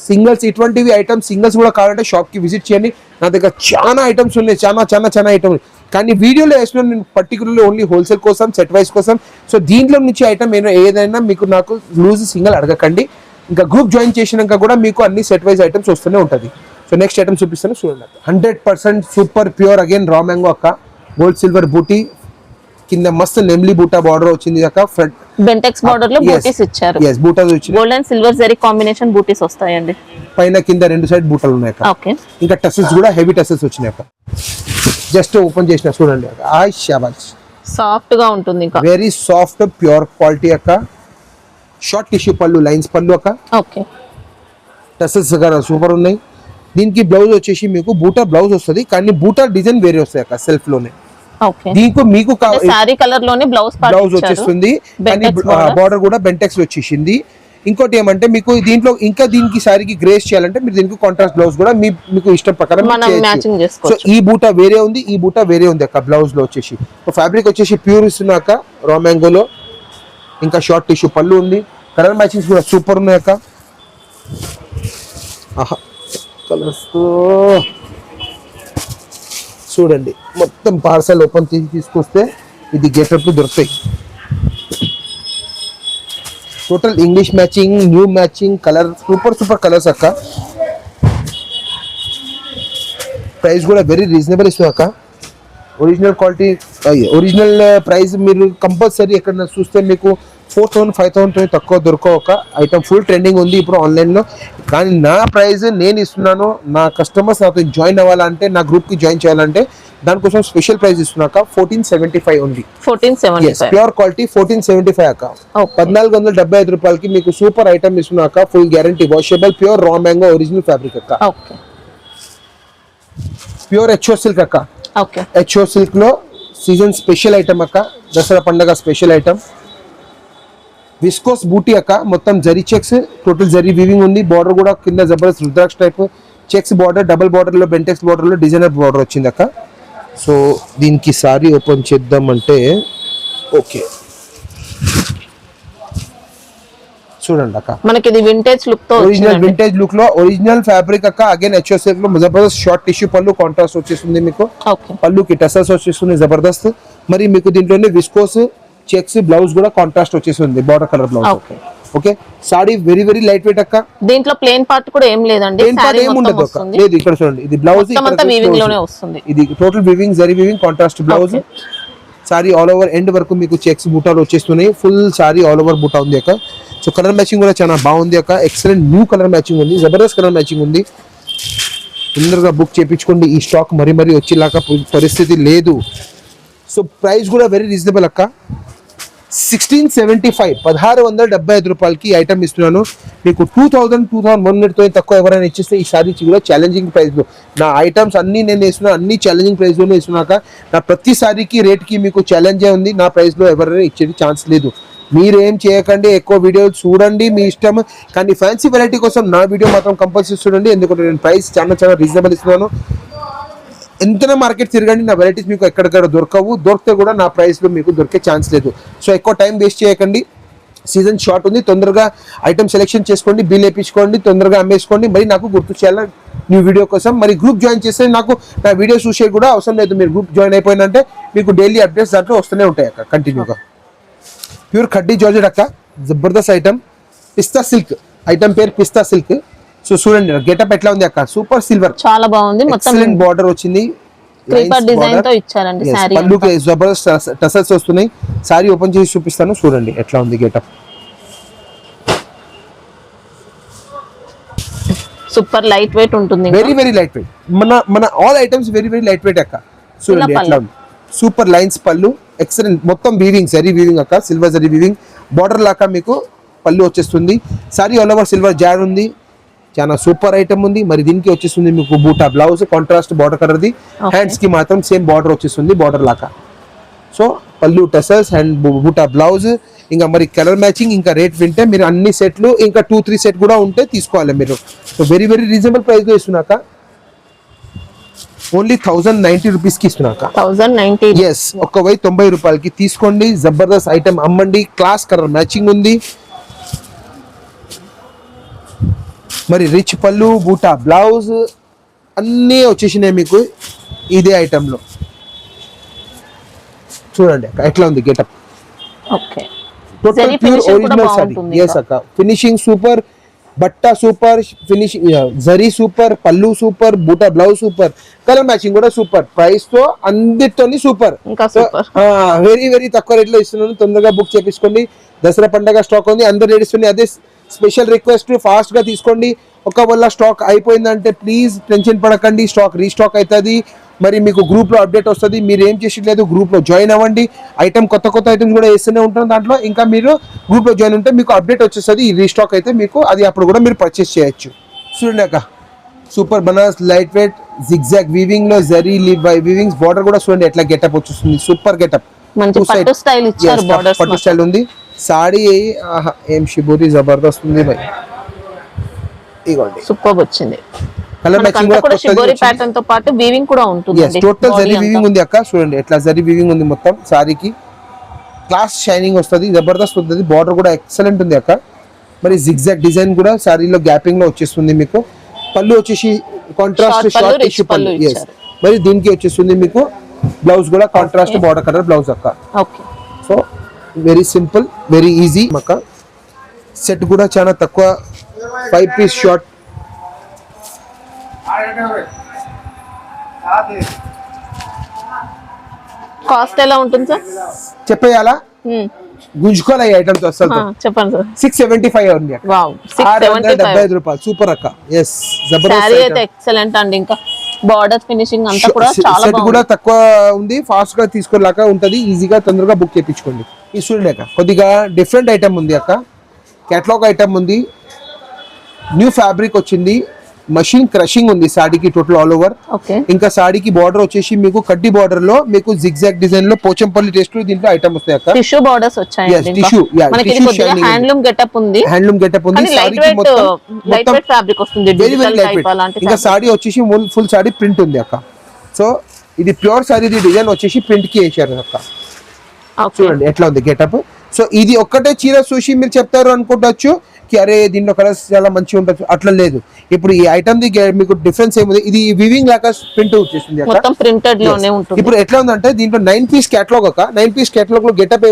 సింగిల్స్ ఇటువంటివి ఐటమ్స్ సింగిల్స్ కూడా కావాలంటే షాప్ కి విజిట్ చేయండి. నా దగ్గర చాలా ఐటమ్స్ ఉన్నాయి, చాలా ఐటమ్స్. కానీ వీడియోలో వేస్తున్నాను నేను పర్టికులర్లీ ఓన్లీ హోల్సేల్ కోసం, సెట్ వైస్ కోసం. సో దీంట్లో నుంచి ఐటమ్ ఏదైనా మీకు నాకు లూజ్ సింగిల్ అడగకండి. ఇంకా గ్రూప్ జాయిన్ చేసినాక కూడా మీకు అన్ని సెట్ వైజ్ ఐటమ్స్ వస్తూనే ఉంటుంది. సో నెక్స్ట్ ఐటమ్ చూపిస్తాను చూడండి. 100% సూపర్ ప్యూర్ అగైన్ రా మ్యాంగో అక్క. గోల్డ్ సిల్వర్ బూటీ, కింద మస్తు నెమ్లీ బూటా బార్డర్ వచ్చింది అక్క. ఫ్రంట్ బెంటెక్స్ బార్డర్ లో బూటీస్ ఇచ్చారు. బూటాస్ వచ్చింది. Gold and silver zari combination బూటీస్ వస్తాయండి. పైన కింద రెండు సైడ్ బూటలు ఉన్నాయి అక్క. ఓకే. ఇంకా టసల్స్ కూడా హెవీ టసల్స్ వచ్చినాయి అక్క. జస్ట్ ఓపెన్ చేసిన చూడండి అక్క. ఆయ్ షాబాష్, సాఫ్ట్ గా ఉంటుంది. ఇంకా వెరీ సాఫ్ట్ ప్యూర్ క్వాలిటీ అక్క. షార్ట్ టిష్యూ పళ్ళు, లైన్స్ పళ్ళు అక్క. ఓకే. టసల్స్ సూపర్ ఉన్నాయి. దీనికి బ్లౌజ్ వచ్చేసి మీకు బూటా బ్లౌజ్ వస్తుంది, కానీ బూటా డిజైన్ వేరే వస్తాయి అక్క సెల్ఫ్ లోనే. ఓకే. దీనికి మీకు సారీ కలర్ లోనే బ్లౌజ్ వచ్చేస్తుంది, కానీ బార్డర్ కూడా బెంటెక్స్ వచ్చేసింది. ఇంకోటి ఏమంటే మీకు దీంట్లో ఇంకా దీనికి సారీకి గ్రేస్ చేయాలంటే మీరు దీనికి కాంట్రాస్ట్ బ్లౌజ్ కూడా మీకు ఇష్టం ప్రకారం చేయొచ్చు. సో ఈ బూటా వేరే ఉంది, ఈ బూటా వేరే ఉంది అక్క. బ్లౌజ్ లో వచ్చేసి ఫ్యాబ్రిక్ వచ్చేసి ప్యూర్ ఇస్తున్నాక రా మ్యాంగోలో. ఇంకా షార్ట్ టిష్యూ పళ్ళు ఉంది. కలర్ మ్యాచింగ్స్ కూడా సూపర్ ఉన్నాయి అక్క. ఆహా, కలర్స్ చూడండి. మొత్తం పార్సల్ ఓపెన్ తీసుకొస్తే ఇది గెటప్ దొరుకుతాయి. Total English matching, new matching, colour super colours అక్క. ప్రైస్ కూడా వెరీ రీజనబుల్ ఇస్తుంది అక్క. ఒరిజినల్ క్వాలిటీ, ఒరిజినల్ ప్రైస్ మీరు కంపల్సరీ ఎక్కడ చూస్తే మీకు 4,000 5,000 తక్కువ దొరకవు ఒక ఐటమ్. ఫుల్ ట్రెండింగ్ ఉంది ఇప్పుడు ఆన్లైన్లో. కానీ నా ప్రైస్ నేను ఇస్తున్నాను. నా కస్టమర్స్ నాతో జాయిన్ అవ్వాలంటే, నా గ్రూప్కి జాయిన్ చేయాలంటే దానికోసం స్పెషల్ ప్రైస్ ఇస్తున్నాక 1475 ఉంది. 1475 ప్యూర్ క్వాలిటీ 1475 అక్క. 1475 రూపాయలకి మీకు సూపర్ ఐటమ్ ఇస్తున్నాక. Full guarantee, washable, pure raw mango original fabric అక్క. ప్యూర్ హెచ్ఓ సిల్క్ అక్క. హెచ్ఓ సిల్క్ లో సీజన్ స్పెషల్ ఐటమ్ అక్క. దసరా పండుగ స్పెషల్ ఐటమ్. విస్కోస్ బూటీ అక్క. మొత్తం zari checks, total zari weaving ఉంది. బార్డర్ కూడా కింద జబర్దస్త్ rudraksha type checks border, double border లో బెంటెక్స్ బార్డర్ లో డిజైనర్ బార్డర్ వచ్చింది అక్క. సో దీనికి సారీ ఓపెన్ చేద్దామంటే ఓకే చూడండి అక్క. మనకి ఇది వింటేజ్ లుక్ తో, వింటేజ్ లుక్ లో ఒరిజినల్ ఫ్యాబ్రిక్ అక్క. అగైన్ హెచ్ఓ సిల్క్ లో జబర్దస్త్ షార్ట్ టిష్యూ పళ్ళు, కాంట్రాస్ట్ వచ్చేస్తుంది మీకు. పళ్ళుకి టసల్స్ వచ్చేస్తుంది జబర్దస్త్. మరి మీకు దీంట్లోనే విస్కోస్ చెక్స్ బ్లౌజ్ కూడా కాంట్రాస్ట్ వచ్చేస్తుంది, border colour blouse. Okay. Sorry very very light weight అక్క. దీంట్లో ప్లేన్ పార్ట్ కూడా ఏం లేదండి, సారీ ఏం ఉండదు అక్క. లేదు, ఇక్కడ చూడండి, ఇది బ్లౌజ్ ఇది total weaving, zari weaving, contrast blouse. Sorry all over end వరకు మీకు చెక్స్ బూటాలు వచ్చేస్తున్నాయి. ఫుల్ సారీ ఆల్ ఓవర్ బూటా ఉంది అక్క. సో కలర్ మ్యాచింగ్ కూడా చాలా బాగుంది అక్క. ఎక్సలెంట్ న్యూ కలర్ మ్యాచింగ్ ఉంది, జబర్దస్త్ కలర్ మ్యాచింగ్ ఉంది. తొందరగా బుక్ చేయించుకోండి. ఈ స్టాక్ మరీ వచ్చేలాగా పరిస్థితి లేదు. సో ప్రైస్ కూడా వెరీ రీజనబుల్ అక్క. 1675 1675 రూపాయలకి ఐటమ్ ఇస్తున్నాను మీకు. 2100 తక్కువ ఎవరైనా ఇచ్చేస్తే ఈ సారీ కూడా ఛాలెంజింగ్ ప్రైస్ లో నా ఐటమ్స్ అన్ని నేను ఇస్తున్నా, అన్ని ఛాలెంజింగ్ ప్రైస్ లోనే ఇస్తున్నాక. నా ప్రతి సారీకి రేట్ కి మీకు ఛాలెంజే ఉంది. నా ప్రైస్ లో ఎవరైనా ఇచ్చేది ఛాన్స్ లేదు. మీరు ఏం చేయకండి, ఎక్కువ వీడియోలు చూడండి మీ ఇష్టం, కానీ ఫ్యాన్సీ వెరైటీ కోసం నా వీడియో మాత్రం కంపల్సరీ చూడండి. ఎందుకంటే నేను ప్రైస్ చాలా రీజనబుల్ ఇస్తున్నాను. ఎంతనే మార్కెట్ తిరగండి, నా వెరైటీస్ మీకు ఎక్కడెక్కడ దొరకవు. దొరికితే కూడా నా ప్రైస్లో మీకు దొరికే ఛాన్స్ లేదు. సో ఎక్కువ టైం వేస్ట్ చేయకండి. సీజన్ షార్ట్ ఉంది, తొందరగా ఐటమ్ సెలెక్షన్ చేసుకోండి, బిల్ వేయించుకోండి, తొందరగా అమ్మేసుకోండి. మరి నాకు గుర్తు చేయాలి న్యూ వీడియో కోసం. మరి గ్రూప్ జాయిన్ చేస్తే నాకు నా వీడియో చూసే కూడా అవసరం లేదు. మీరు గ్రూప్ జాయిన్ అయిపోయినంటే మీకు డైలీ అప్డేట్స్ దాంట్లో వస్తూనే ఉంటాయి అక్క కంటిన్యూగా. ప్యూర్ ఖడ్డీ జార్జెట్ అక్క, జబర్దస్త్ ఐటమ్. పిస్తా సిల్క్ ఐటమ్ పేరు పిస్తా సిల్క్. సో చూడండి గెటప్ ఎట్లా ఉంది అక్క. సూపర్ సిల్వర్, చాలా బాగుంది. ఎక్సలెంట్ బార్డర్ వచ్చింది, డిజైన్ తో ఇచ్చారండి. సారీ పళ్ళుకి జబర్దస్త్ టసల్స్ వస్తున్నాయి. సారీ ఓపెన్ చేసి చూపిస్తాను, చూడండి ఎట్లా ఉంది గెటప్. సూపర్ లైట్ వెయిట్ ఉంటుంది, వెరీ వెరీ లైట్ వెయిట్. మన all items very very light weight అక్క. చూడండి ఎట్లా ఉంది. సూపర్ లైన్స్ పళ్ళు, ఎక్సలెంట్. మొత్తం వీవింగ్, జరీ వీవింగ్ అక్క, సిల్వర్ జరీ వీవింగ్. బార్డర్ లాగా మీకు పళ్ళు వచ్చేస్తుంది. సారీ ఆల్ ఓవర్ సిల్వర్ జార్ ఉంది. చాలా సూపర్ ఐటమ్ ఉంది. మరి దీనికి వచ్చేస్తుంది మీకు బూటా బ్లౌజ్, కాంట్రాస్ట్ బార్డర్ కలర్ది. హ్యాండ్స్ కి మాత్రం సేమ్ బార్డర్ వచ్చేస్తుంది, బార్డర్ లాగా. సో పళ్ళు టసల్స్ అండ్ బూటా బ్లౌజ్. ఇంకా మరి కలర్ మ్యాచింగ్, ఇంకా రేట్ వింటే మీరు అన్ని సెట్లు ఇంకా 2-3 సెట్ కూడా ఉంటే తీసుకోవాలి మీరు. So very very reasonable price లో ఇస్తున్నాక. ఓన్లీ 1090 రూపీస్ కి ఇస్తున్నాక. 1090. ఎస్, 190 రూపాయలకి తీసుకోండి. జబర్దస్త్ ఐటమ్ అమ్మండి. క్లాస్ కలర్ మ్యాచింగ్ ఉంది. మరి రిచ్ పళ్ళు, బూటా బ్లౌజ్ అన్నీ వచ్చేసినాయి మీకు ఇదే ఐటెంలో. చూడండి అక్క ఎట్లా ఉంది getup. Total pure original sari. Yes అక్క, ఫినిషింగ్ సూపర్, బట్ట సూపర్, ఫినిషింగ్ జరీ సూపర్, పళ్ళు సూపర్, బూటా బ్లౌజ్ సూపర్, కలర్ మ్యాచింగ్ కూడా సూపర్. ప్రైస్ తో అన్నిటితోని సూపర్. వెరీ వెరీ తక్కువ రేట్ లో ఇస్తున్నాను. తొందరగా బుక్ చేపించుకోండి. దసరా పండగ స్టాక్ ఉంది, అందరు ఏడుస్తుంది. అదే స్పెషల్ రిక్వెస్ట్, ఫాస్ట్ గా తీసుకోండి. ఒకవేళ స్టాక్ అయిపోయిందంటే ప్లీజ్ టెన్షన్ పడకండి, స్టాక్ రీస్టాక్ అవుతుంది. మరి మీకు గ్రూప్ లో అప్డేట్ వస్తుంది. మీరు ఏం చేసట్లేదు, గ్రూప్ లో జాయిన్ అవ్వండి. కొత్త ఐటమ్స్ కూడా వేస్తూనే ఉంటాం దాంట్లో. ఇంకా మీరు గ్రూప్ లో జాయిన్ ఉంటే మీకు అప్డేట్ వచ్చేస్తుంది. ఈ రీస్టాక్ అయితే మీకు అది అప్పుడు కూడా మీరు పర్చేస్ చేయొచ్చు. చూడండి అక్క, super Banaras light weight zigzag weaving లో జరీ వీవింగ్స్, బార్డర్ కూడా చూడండి ఎట్లా గెటప్ వచ్చేస్తుంది. సూపర్ గెటప్, పట్టు స్టైల్ ఇచ్చారు, పట్టు స్టైల్ ఉంది. సాడీ ఏం షిబోరి జబర్దస్త్ ఉంది భయ్. ఇగోండి సూపర్ వచ్చింది. కలర్ మ్యాచింగ్ కూడా షిబోరి ప్యాటర్న్ తో పాటు వీవింగ్ కూడా ఉంటుంది. టోటల్ జరీ వీవింగ్ ఉంది అక్క. చూడండి ఎట్లా జరీ వీవింగ్ ఉంది మొత్తం సారీకి. క్లాస్ షైనింగ్ వస్తుంది, జబర్దస్త్ ఉంటుంది. బార్డర్ కూడా ఎక్సలెంట్ ఉంది అక్క. మరి జిగ్జాగ్ డిజైన్ కూడా సారీలో గ్యాపింగ్ లో వచ్చేస్తుంది మీకు. పళ్ళు వచ్చేసి కాంట్రాస్ట్ షార్ట్ టిష్యూ పళ్ళు. మరి దీనికి వచ్చేస్తుంది మీకు బ్లౌజ్ కూడా కాంట్రాస్ట్ బార్డర్ కలర్ బ్లౌజ్ అక్క. So very simple, very easy అక్క. సెట్ కూడా చాలా తక్కువ, 5 పీస్ షార్ట్. కాస్ట్ ఎలా ఉంటుంది సార్ చెప్పేయాలా? గుంజుకోవాలి ఈ ఐటమ్స్ అసలు. చెప్పండి సార్. 675 ఉంది అక్క. వావ్, 675 రూపాయలు. సూపర్ అక్క. yes, సారీ అయితే ఎక్సలెంట్ అండి. ఇంకా బార్డర్ ఫినిషింగ్ అంతా కూడా చాలా బాగుంది. కూడా తక్కువ ఉంది, ఫాస్ట్ గా తీసుకోలేక ఉంటది, ఈజీగా తొందరగా బుక్ చేయించుకోండి. ఈ చూడండి అక్క, కొద్దిగా డిఫరెంట్ ఐటమ్ ఉంది అక్క. కేటలాగ్ ఐటమ్ ఉంది, న్యూ ఫ్యాబ్రిక్ వచ్చింది, మషిన్ క్రషింగ్ ఉంది సాడీకి టోటల్ ఆల్ ఓవర్. ఇంకా సాడీకి బార్డర్ వచ్చేసి మీకు కడ్డీ బార్డర్ లో మీకు జిగ్జాగ్ డిజైన్ లో పోచంపల్లి టెస్ట్ దీంట్లో ఐటమ్ వస్తాయి అక్క. టిష్యూ బార్డర్స్ వచ్చాయి, హ్యాండ్లూమ్ గెటప్ ఉంది, సాడీకి మొత్తం ఫ్యాబ్రిక్ వస్తుంది, వెరీ వెరీ లైట్ వెయిట్. ఇంకా సాడీ వచ్చేసి ఫుల్ సాడీ ప్రింట్ ఉంది అక్క. సో ఇది ప్యూర్ సారీ, డిజైన్ వచ్చేసి ప్రింట్ కి వేసారు అక్క. చూడండి ఎట్లా ఉంది గెటప్. సో ఇది ఒక్కటే చీర చూసి మీరు చెప్తారు అనుకుంటచ్చు కి అరే దీంట్లో కలర్స్ చాలా మంచిగా ఉంటుంది, అట్లా లేదు. ఇప్పుడు ఈ ఐటమ్ ది మీకు డిఫరెన్స్ ఏముంది, ఇది వివింగ్ లాగా ప్రింట్ వచ్చేసింది. ఇప్పుడు ఎట్లా ఉందంటే దీంట్లో 9 పీస్ కేటలాగ్ ఒక 9 పీస్ కేటలాగ్ లో గెటప్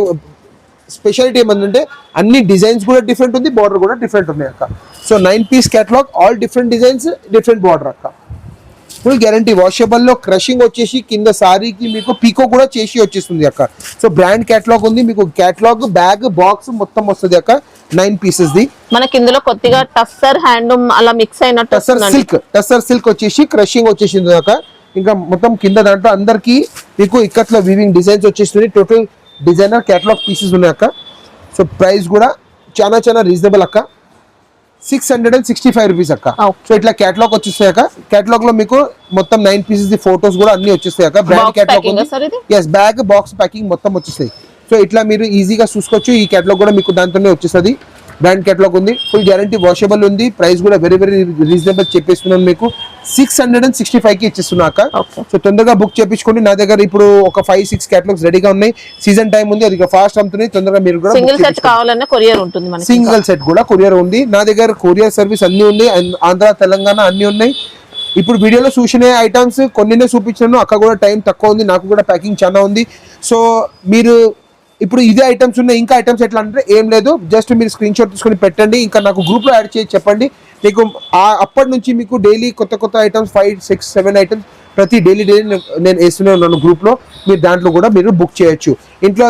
స్పెషాలిటీ ఏమందంటే అన్ని డిజైన్స్ కూడా డిఫరెంట్ ఉంది, బార్డర్ కూడా డిఫరెంట్ ఉన్నాయి అక్క. So 9 piece catalogue, all different designs, different border అక్క. Full guarantee. వాషబుల్ లో క్రషింగ్ వచ్చేసి కింద సారీకి మీకు పీకో కూడా చేసి వచ్చేస్తుంది అక్క. సో బ్రాండ్ కేటలాగ్ ఉంది మీకు. కేటలాగ్ బ్యాగ్ బాక్స్ మొత్తం వస్తుంది అక్క. 9 పీసెస్ ది మనకి ఇందులో కొద్దిగా టస్సర్ హ్యాండ్లూమ్ అలా మిక్స్ అయినట్టు టస్సర్ సిల్క్ వచ్చేసి క్రషింగ్ వచ్చేసింది అక్క. ఇంకా మొత్తం కింద దాంట్లో అందరికి మీకు ఇక్కట్లో వీవింగ్ డిజైన్స్ వచ్చేస్తుంది. టోటల్ డిజైనర్ కేటలాగ్ పీసెస్ ఉన్నాయి అక్క. సో ప్రైస్ కూడా చాలా చాలా రీజనబుల్ అక్క. 665 రూపీస్ అక్క. సో ఇట్లా కేటలాగ్ వచ్చేస్తాయి అక్క. కేటలాగ్ లో మీకు మొత్తం 9 పీసెస్ ది ఫోటోస్ కూడా అన్ని వచ్చేస్తాయి అక్క. బ్రాండ్ కేటలాగ్ ఉంది. ఎస్, బ్యాగ్ బాక్స్ ప్యాకింగ్ మొత్తం వచ్చేస్తాయి. సో ఇట్లా మీరు ఈజీగా చూసుకోవచ్చు. ఈ కేటలాగ్ కూడా మీకు దాంతోనే వచ్చేస్తుంది. బ్రాండ్ కేటలాగ్ ఉంది, ఫుల్ గ్యారంటీ, వాషబుల్ ఉంది. ప్రైస్ కూడా వెరీ వెరీ రీజనబుల్ చెప్పేస్తున్నాను మీకు. 665 కి ఇచ్చేస్తున్నాక. సో తొందరగా బుక్ చేయించుకోండి. నా దగ్గర ఇప్పుడు ఒక 5-6 కేటలాగ్స్ రెడీగా ఉన్నాయి. సీజన్ టైం ఉంది, అది ఫాస్ట్ అమ్ముతుంది. తొందరగా మీరు కూడా సింగిల్ సెట్ కావాలన్నా కొరియర్ ఉంటుంది మనకి. సింగిల్ సెట్ కూడా కొరియర్ ఉంది నా దగ్గర. కొరియర్ సర్వీస్ అన్ని ఉంది, ఆంధ్ర తెలంగాణ అన్ని ఉన్నాయి. ఇప్పుడు వీడియోలో చూసిన ఐటమ్స్ కొన్నినే చూపించాను అక్క. కూడా టైం తక్కువ ఉంది, నాకు కూడా ప్యాకింగ్ చాలా ఉంది. సో మీరు ఇప్పుడు ఇదే ఐటమ్స్ ఉన్నాయి, ఇంకా ఐటమ్స్ ఎట్లా అంటే ఏం లేదు, జస్ట్ మీరు స్క్రీన్ షాట్ తీసుకొని పెట్టండి. ఇంకా నాకు గ్రూప్లో యాడ్ చేసి చెప్పండి. మీకు అప్పటి నుంచి మీకు డైలీ కొత్త ఐటమ్స్ 5, 6, 7 ఐటమ్స్ ప్రతి డైలీ నేను వేస్తూనే ఉన్నాను గ్రూప్లో. మీరు దాంట్లో కూడా మీరు బుక్ చేయొచ్చు.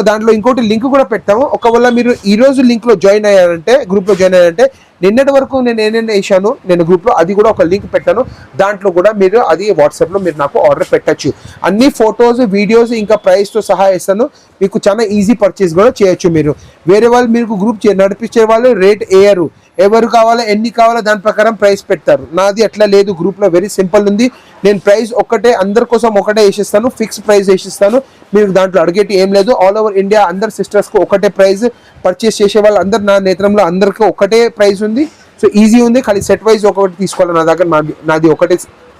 దాంట్లో ఇంకోటి లింక్ కూడా పెట్టాము. ఒకవేళ మీరు ఈ రోజు లింక్లో జాయిన్ అయ్యారంటే, గ్రూప్లో జాయిన్ అయ్యారంటే, నిన్నటి వరకు నేను ఏమైనా వేసాను నేను గ్రూప్లో, అది కూడా ఒక లింక్ పెట్టాను. దాంట్లో కూడా మీరు అది వాట్సాప్లో మీరు నాకు ఆర్డర్ పెట్టచ్చు. అన్ని ఫొటోస్, వీడియోస్ ఇంకా ప్రైస్తో సహా ఇస్తాను. మీకు చాలా ఈజీ పర్చేస్ కూడా చేయొచ్చు. మీరు వేరే వాళ్ళు మీకు గ్రూప్ నడిపించే వాళ్ళు రేట్ వేయరు. ఎవరు కావాలో ఎన్ని కావాలో దాని ప్రకారం ప్రైస్ పెడతారు. నాది అట్లా లేదు. గ్రూప్లో వెరీ సింపుల్ ఉంది. నేను ప్రైస్ ఒకటే, అందరి కోసం ఒకటే వేసిస్తాను, ఫిక్స్ ప్రైస్ వేసిస్తాను. మీరు దాంట్లో అడిగేటి ఏం లేదు. ఆల్ ఓవర్ ఇండియా అందరు సిస్టర్స్కి ఒకటే ప్రైస్. పర్చేస్ చేసే వాళ్ళు అందరు నా నేత్రంలో అందరికీ ఒకటే ప్రైస్ ఉంది. సో ఈజీ ఉంది. ఖాళీ సెట్ వైజ్ ఒకటి తీసుకోవాలి. నా దగ్గర నాది ఒకటే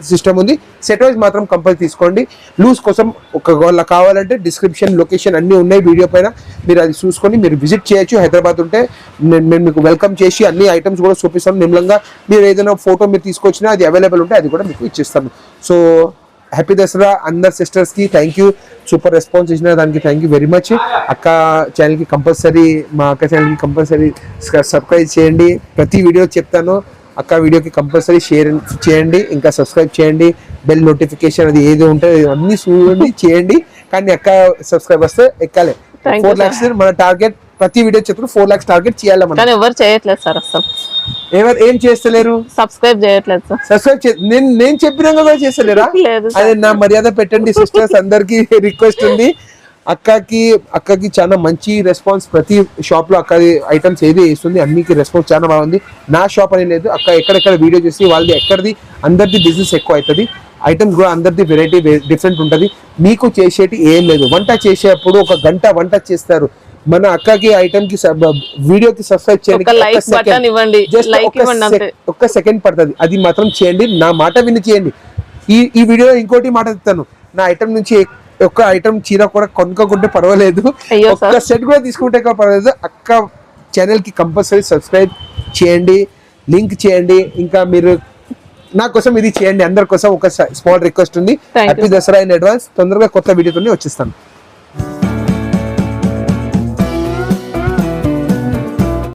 సిస్టమ్ ఉంది. సెట్ వైజ్ మాత్రం కంపల్సరీ తీసుకోండి. లూజ్ కోసం ఒకవేళ కావాలంటే డిస్క్రిప్షన్, లొకేషన్ అన్నీ ఉన్నాయి వీడియో పైన. మీరు అది చూసుకొని మీరు విజిట్ చేయొచ్చు. హైదరాబాద్ ఉంటే నేను మీకు వెల్కమ్ చేసి అన్ని ఐటమ్స్ కూడా చూపిస్తాను నిమ్మలంగా. మీరు ఏదైనా ఫోటో మీరు తీసుకొచ్చినా అది అవైలబుల్ ఉంటే అది కూడా మీకు ఇచ్చేస్తాను. సో హ్యాపీ దసరా అందరు సిస్టర్స్కి. Thank you. సూపర్ రెస్పాన్స్ ఇచ్చిన దానికి థ్యాంక్ యూ వెరీ మచ్. అక్క ఛానల్కి కంపల్సరీ, మా అక్క ఛానల్కి కంపల్సరీ సబ్స్క్రైబ్ చేయండి. ప్రతి వీడియో చెప్తాను. అక్క వీడియోకి కంపల్సరీ షేర్ చేయండి, ఇంకా సబ్స్క్రైబ్ చేయండి. బెల్ నోటిఫికేషన్ అది ఏది ఉంటే అన్ని చూడండి, చేయండి. కానీ అక్క సబ్స్క్రైబర్స్ ఎక్కాలి. 4 lakhs మన టార్గెట్. ప్రతి వీడియో చెప్తున్నా 4 lakhs టార్గెట్ చేయాలి మనం. కానీ ఎవరు చేయట్లేదు సార్ అసలు. ఎవరు ఏం చేస్తలేరు? సబ్స్క్రైబ్ చేయట్లేదు సార్. సబ్స్క్రైబ్ నేను చెప్పినాక కూడా చేస్తలేరా? లేదు అదే నా మర్యాద పెట్టండి సిస్టర్స్, అందరికి రిక్వెస్ట్ ఉంది. అక్కకి చాలా మంచి రెస్పాన్స్, ప్రతి షాప్ లో అక్క ఐటమ్స్ ఏది వేస్తుంది అన్నికి రెస్పాన్స్ చాలా బాగుంది. నా షాప్ అని లేదు, అక్క ఎక్కడెక్కడ వీడియో చేసి వాళ్ళది ఎక్కడిది అందరిది బిజినెస్ ఎక్కువ అవుతుంది. ఐటమ్స్ కూడా అందరిది వెరైటీ డిఫరెంట్ ఉంటుంది. మీకు చేసేటి ఏం లేదు. వంట చేసేటప్పుడు 1 గంట వంట చేస్తారు. మన అక్కకి ఐటమ్ కి వీడియోకి సబ్స్క్రైబ్ చేయండి, ఒక్క సెకండ్ పడుతుంది. అది మాత్రం చేయండి, నా మాట విని చేయండి. ఈ వీడియో ఇంకోటి మాట చెప్తాను, నా ఐటమ్ నుంచి ఒక్క ఐటమ్ చీర కూడా కొనుక్కుంటే పర్వాలేదు, ఒక్క సెట్ కూడా తీసుకుంటే పర్వాలేదు. అక్క ఛానల్ కి కంపల్సరీ సబ్స్క్రైబ్ చేయండి, లింక్ చేయండి. ఇంకా మీరు నా కోసం ఇది చేయండి, అందరి కోసం ఒక స్మాల్ రిక్వెస్ట్ ఉంది. Happy Dasara in advance. తొందరగా కొత్త వీడియోతో వచ్చేస్తాను.